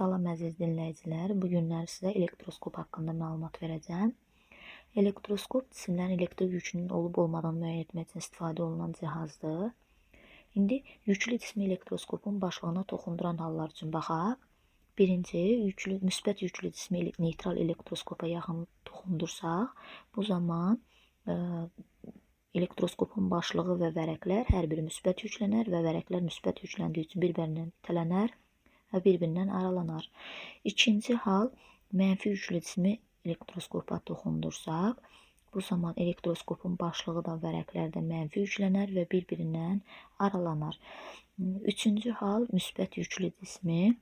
Salam əziz dinləyicilər. Bu günlər sizə elektroskop haqqında məlumat verəcəm. Elektroskop cisimlərin elektrik yükünün olub-olmadığını müəyyən etmək üçün istifadə olunan cihazdır. İndi yüklü cismi elektroskopun başlığına toxunduran hallar üçün baxaq. Birinci, müsbət yüklü cismi neytral elektroskopa yaxın toxundursaq, bu zaman elektroskopun başlığı və vərəqlər hər biri müsbət yüklənər və vərəqlər müsbət yükləndiyi üçün bir-birindən itələnər və bir-birindən aralanar. İkinci hal, mənfi yüklü cismi elektroskopa toxundursaq, bu zaman elektroskopun başlığı da vərəqlər də mənfi yüklənər və bir-birindən aralanar. Üçüncü hal, müsbət yüklü cismi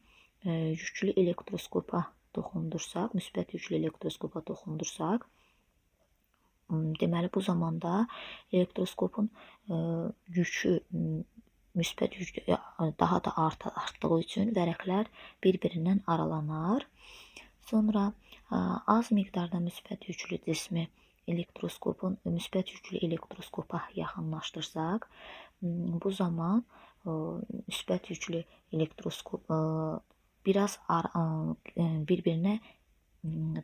yüklü elektroskopa toxundursaq, deməli bu zamanda elektroskopun yükü müsbət yük daha da artdığı üçün vərəqlər bir-birindən aralanar. Sonra az miqdarda müsbət yüklü cismi müsbət yüklü elektroskopa yaxınlaşdırsaq, bu zaman müsbət yüklü elektroskop biraz bir-birinə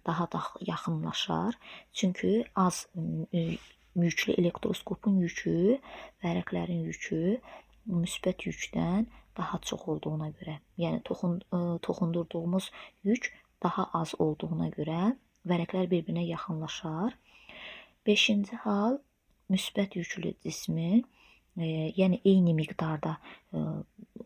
daha da yaxınlaşar. Çünki az yüklü elektroskopun yükü, vərəqlərin yükü müsbət yükdən daha çox olduğuna görə, yəni toxundurduğumuz yük daha az olduğuna görə vərəqlər bir-birinə yaxınlaşar. Beşinci hal, müsbət yüklü cismi, yəni eyni miqdarda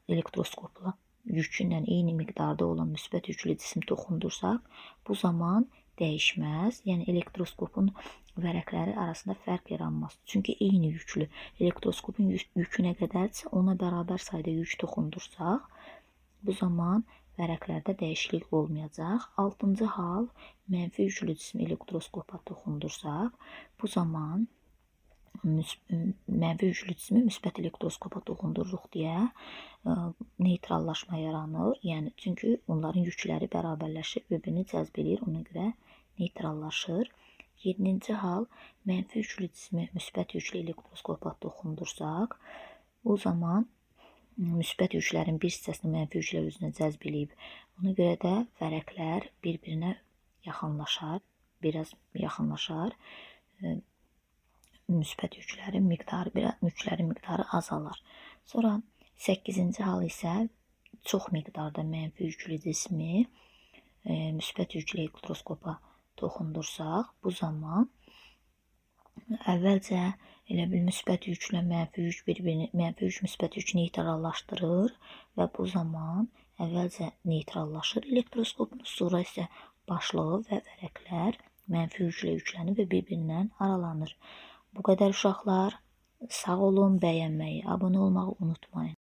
elektroskopla yükünlə eyni miqdarda olan müsbət yüklü cisim toxundursaq, bu zaman dəyişməz, yəni elektroskopun vərəqləri arasında fərq yaranmaz. Çünki eyni yüklü elektroskopun yükü nə qədərsə, ona bərabər sayda yük toxundursaq, bu zaman vərəqlərdə dəyişiklik olmayacaq. Altıncı hal, mənfi yüklü cismi elektroskopa toxundursaq, bu zaman mənfi yüklü cismi müsbət elektroskopa toxundururuq deyə neytrallaşma yaranır. Yəni çünki onların yükləri bərabərləşir, bir-birini cəzb edir, ona görə neytrallaşır. 7-ci hal, mənfi yüklü cismi müsbət yüklü elektroskopa toxundursaq, bu zaman müsbət yüklərin bir hissəsini mənfi yüklər özünə cəzb edib. Ona görə də vərəqlər bir-birinə yaxınlaşar, biraz yaxınlaşar. Müsbət yüklərin miqdarı azalar. Sonra 8-ci hal isə çox miqdarda mənfi yüklü cismi müsbət yüklü elektroskopa toxundursaq, bu zaman əvvəlcə elə bil müsbət yüklə mənfi yük müsbət yükü neytrallaşdırır və bu zaman əvvəlcə neytrallaşır elektroskopun, sonra isə başlığı və vərəqlər mənfi yüklə yüklənir və bir-birindən aralanır. Bu qədər uşaqlar, sağ olun, bəyənməyi, abunə olmağı unutmayın.